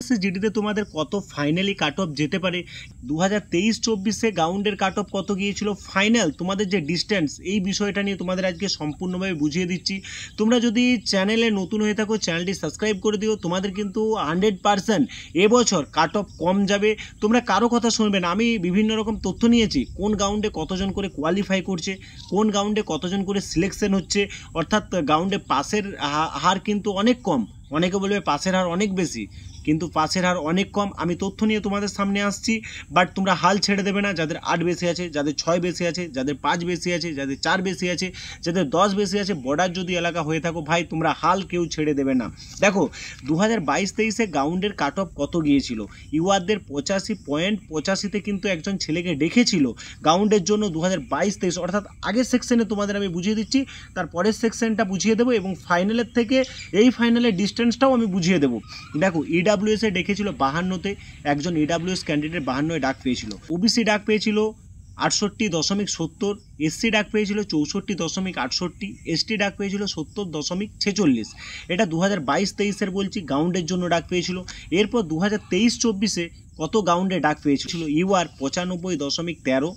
SSC জিডিতে তোমাদের কত finally cut off যেতে পারে, 2023-24 গ্রাউন্ডের কাট অফ কত গিয়েছিল, ফাইনাল তোমাদের যে ডিস্টেন্স, এই বিষয়টা নিয়ে তোমাদের আজকে সম্পূর্ণভাবে বুঝিয়ে দিচ্ছি। তোমরা যদি চ্যানেলে নতুন হয়ে থাকো চ্যানেলটি সাবস্ক্রাইব করে দিও। তোমাদের কিন্তু 100% এবছর কাট অফ কম যাবে। তোমরা কারো কথা শুনবে না, আমি বিভিন্ন রকম তথ্য নিয়েছি, কোন গ্রাউন্ডে কতজন করে কোয়ালিফাই করছে, কোন গ্রাউন্ডে কতজন করে সিলেকশন হচ্ছে, অর্থাৎ গ্রাউন্ডে পাসের হার কিন্তু অনেক কম। অনেকে বলবে পাসের হার অনেক বেশি, কিন্তু পাসের হার অনেক কম। আমি তথ্য নিয়ে তোমাদের সামনে আসছি, বাট তোমরা হাল ছেড়ে দেবে না। যাদের 8 বেশি আছে, যাদের 6 বেশি আছে, যাদের 5 বেশি আছে, যাদের 4 বেশি আছে, যাদের 10 বেশি আছে, বর্ডার যদি এলাকা হয়ে থাকো ভাই, তোমরা হাল কেউ ছেড়ে দেবে না। দেখো 2022-23 গ্রাউন্ডের কাট অফ কত গিয়েছিল। ইউআরদের 85.85-তে কিন্তু একজন ছেলেকে ডেকেছিল গ্রাউন্ডের জন্য 2022-23, অর্থাৎ আগের সেকশনে তোমাদের আমি বুঝিয়ে দিচ্ছি, তার পরের সেকশনটা বুঝিয়ে দেবো এবং ফাইনালের থেকে এই ফাইনালের ডিস্টেন্সটাও আমি বুঝিয়ে দেবো। দেখো ইডাব্লিউএসে ডেকেছিল 52-তে, একজন ইডাব্লিউএস ক্যান্ডিডেট 52 ডাক পেয়েছিল। ওবিসি ডাক পেয়েছিল 68.70, এসসি ডাক পেয়েছিল 64.68, এসটি ডাক পেয়েছিল 70.46। এটা 2022-23 বলছি গ্রাউন্ডের জন্য ডাক পেয়েছিল। এরপর 2023-24 কত গ্রাউন্ডে ডাক পেয়েছিল। ইউআর 95.13,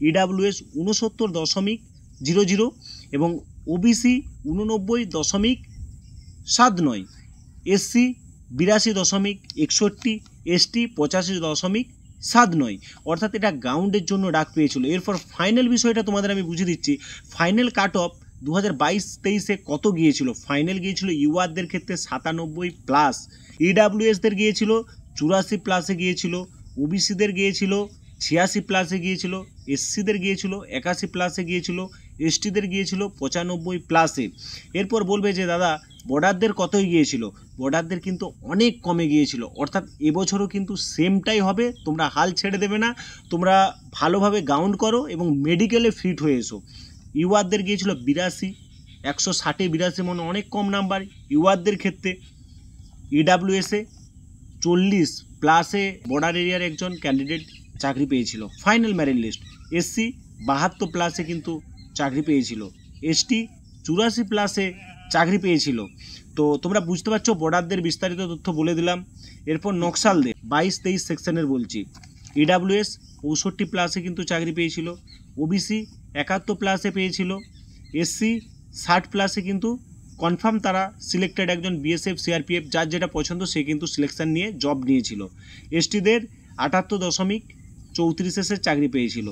ইডাব্লিউএস 69.00 এবং ওবিসি 89.79, এসসি 82.61, এসটি 85.79, অর্থাৎ এটা গ্রাউন্ডের জন্য ডাক পেয়েছিল। এরপর ফাইনাল বিষয়টা তোমাদের আমি বুঝিয়ে দিচ্ছি। ফাইনাল কাট অফ 2022-23 কত গিয়েছিল। ফাইনাল গিয়েছিল ইউআরদের ক্ষেত্রে 97+, ইডাব্লিউএসদের গিয়েছিল 84+-এ গিয়েছিল, ওবিসিদের গিয়েছিল 86+-এ গিয়েছিল, এসসিদের গিয়েছিল 81+-এ গিয়েছিল, এসটিদের গিয়েছিল 95+-এ। এরপর বলবে যে দাদা বর্ডারদের কতই গিয়েছিল, বর্ডারদের কিন্তু অনেক কমে গিয়েছিল, অর্থাৎ এবছরও কিন্তু সেমটাই হবে। তোমরা হাল ছেড়ে দেবে না, তোমরা ভালোভাবে গ্রাউন্ড করো এবং মেডিকেলে ফিট হয়ে এসো। ইউআরদের গিয়েছিল 82, 160-এ 82 মানে অনেক কম নাম্বার ইউআরদের ক্ষেত্রে। ইডাব্লিউএসে 40+-এ বর্ডার এরিয়ার একজন ক্যান্ডিডেট চাকরি পেয়েছিল, ফাইনাল মেরিট লিস্ট। এসসি 72+-এ কিন্তু চাকরি পেয়েছিল, এসটি 84+-এ চাকরি পেয়েছিল। তো তোমরা বুঝতে পারছো বর্ডারদের বিস্তারিত তথ্য বলে দিলাম। এরপর নকশালদের 22-23 সেকশনের বলছি। ইডাব্লিউএস 65+-এ কিন্তু চাকরি পেয়েছিল, ওবিসি 71+-এ পেয়েছিল, এসসি 60+-এ কিন্তু কনফার্ম তারা সিলেক্টেড, একজন বিএসএফ সিআরপিএফ যার যেটা পছন্দ সে কিন্তু সিলেকশন নিয়ে জব নিয়েছিল। এসটিদের 78.34 চাকরি পেয়েছিল।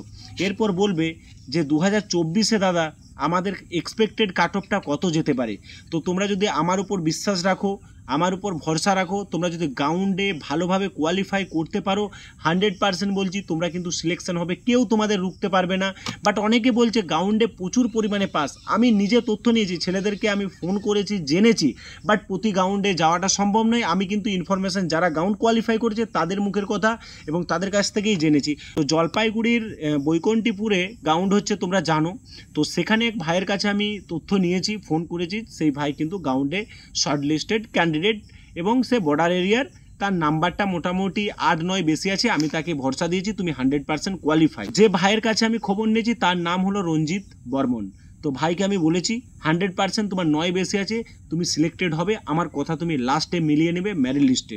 এরপর বলবে যে 2024-এ দাদা আমাদের এক্সপেক্টেড কাট অফটা কত যেতে পারে। তো তোমরা যদি আমার উপর বিশ্বাস রাখো, আমার উপর ভরসা রাখো, তোমরা যদি গ্রাউন্ডে ভালোভাবে কোয়ালিফাই করতে পারো, 100% বলছি তোমরা কিন্তু সিলেকশন হবে, কেউ তোমাদের রুখতে পারবে না। বাট অনেকে বলছে গ্রাউন্ডে প্রচুর পরিমাণে পাস। আমি নিজে তথ্য নিয়েছি, ছেলেদেরকে আমি ফোন করেছি, জেনেছি, বাট প্রতি গ্রাউন্ডে যাওয়াটা সম্ভব নয়। আমি কিন্তু ইনফরমেশান যারা গ্রাউন্ড কোয়ালিফাই করেছে তাদের মুখের কথা এবং তাদের কাছ থেকেই জেনেছি। তো জলপাইগুড়ির বৈকুণ্ঠপুরে গ্রাউন্ড হচ্ছে তোমরা জানো, তো সেখানে এক ভাইয়ের কাছে আমি তথ্য নিয়েছি, ফোন করেছি, সেই ভাই কিন্তু গ্রাউন্ডে শর্টলিস্টেড ক্যান্ডিডেট এবং সে বর্ডার এরিয়ার, তার নাম্বারটা মোটামুটি 8-9 বেশি আছে। আমি তাকে ভরসা দিয়েছি তুমি 100% কোয়ালিফাই। যে ভাইয়ের কাছে আমি খবর নিয়েছি তার নাম হলো রঞ্জিত বর্মন। তো ভাইকে আমি বলেছি 100% তোমার 9 বেশি আছে, তুমি সিলেক্টেড হবে, আমার কথা তুমি লাস্টে মিলিয়ে নেবে মেরিট লিস্টে।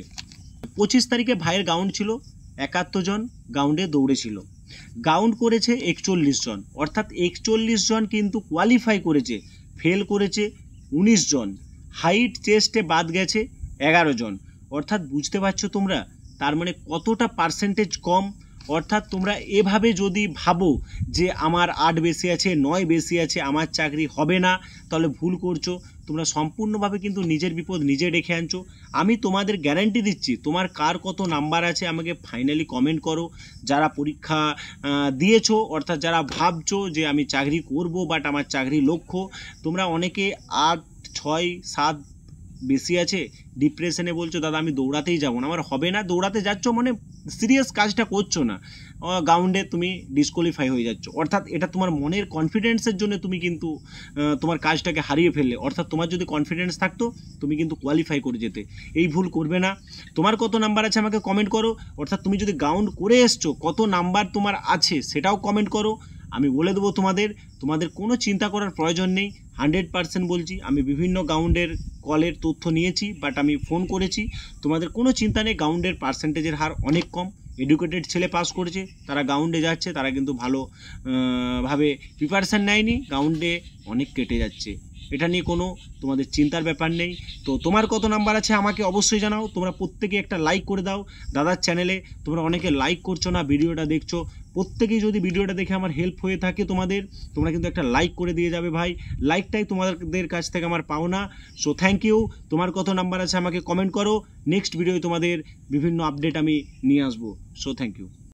25 তারিখে ভাইয়ের গ্রাউন্ড ছিল, 71 জন গ্রাউন্ডে দৌড়েছিল, গ্রাউন্ড করেছে 41 জন, অর্থাৎ 41 জন কিন্তু কোয়ালিফাই করেছে, ফেল করেছে 19 জন, হাইট চেস্টে বাদ গেছে 11 জন। অর্থাৎ বুঝতে পারছো তোমরা, তার মানে কতটা পার্সেন্টেজ কম। অর্থাৎ তোমরা এভাবে যদি ভাবো যে আমার 8 বেশি আছে, 9 বেশি আছে, আমার চাকরি হবে না, তাহলে ভুল করছো। তোমরা সম্পূর্ণভাবে কিন্তু নিজের বিপদ নিজে ডেকে আনছো। আমি তোমাদের গ্যারান্টি দিচ্ছি, তোমার কার কত নাম্বার আছে আমাকে ফাইনালি কমেন্ট করো। যারা পরীক্ষা দিয়েছো, অর্থাৎ যারা ভাবছো যে আমি চাকরি করব বাট আমার চাকরি লক্ষ্য, তোমরা অনেকে 8, 6, 7 বেশি আছে, ডিপ্রেশনে বলছো দাদা আমি দৌড়াতেই যাবো না, আমার হবে না, দৌড়াতে যাচ্ছ মানে সিরিয়াস কাজটা করছো না, গ্রাউন্ডে তুমি ডিসকোয়ালিফাই হয়ে যাচ্ছ। অর্থাৎ এটা তোমার মনের কনফিডেন্সের জন্য তুমি কিন্তু তোমার কাজটাকে হারিয়ে ফেললে। অর্থাৎ তোমার যদি কনফিডেন্স থাকতো তুমি কিন্তু কোয়ালিফাই করে যেতে। এই ভুল করবে না। তোমার কত নাম্বার আছে আমাকে কমেন্ট করো, অর্থাৎ তুমি যদি গ্রাউন্ড করে এসছো কত নাম্বার তোমার আছে সেটাও কমেন্ট করো। আমি বলে দেবো তোমাদের কোনো চিন্তা করার প্রয়োজন নেই। 100% বলছি, আমি বিভিন্ন গ্রাউন্ডের কলের তথ্য নিয়েছি, বাট আমি ফোন করেছি, তোমাদের কোনো চিন্তা নেই। গ্রাউন্ডের পার্সেন্টেজের হার অনেক কম। এডুকেটেড ছেলে পাস করেছে, তারা গ্রাউন্ডে যাচ্ছে, তারা কিন্তু ভালো ভাবে প্রিপারেশান নেয়নি, গ্রাউন্ডে অনেক কেটে যাচ্ছে। এটা নিয়ে কোনো তোমাদের চিন্তার ব্যাপার নেই। তো তোমার কত নাম্বার আছে আমাকে অবশ্যই জানাও। তোমরা প্রত্যেকে একটা লাইক করে দাও দাদার চ্যানেলে। তোমরা অনেকে লাইক করছো না, ভিডিওটা দেখছো। প্রত্যেকেই যদি ভিডিওটা দেখে আমার হেল্প হয়ে থাকে তোমরা কিন্তু একটা লাইক করে দিয়ে যাবে ভাই। লাইকটাই তোমাদের কাছ থেকে আমার পাওনা। So thank you. তোমার কত নাম্বার আছে আমাকে কমেন্ট করো। নেক্সট ভিডিওয় তোমাদের বিভিন্ন আপডেট আমি নিয়ে আসবো। So thank you.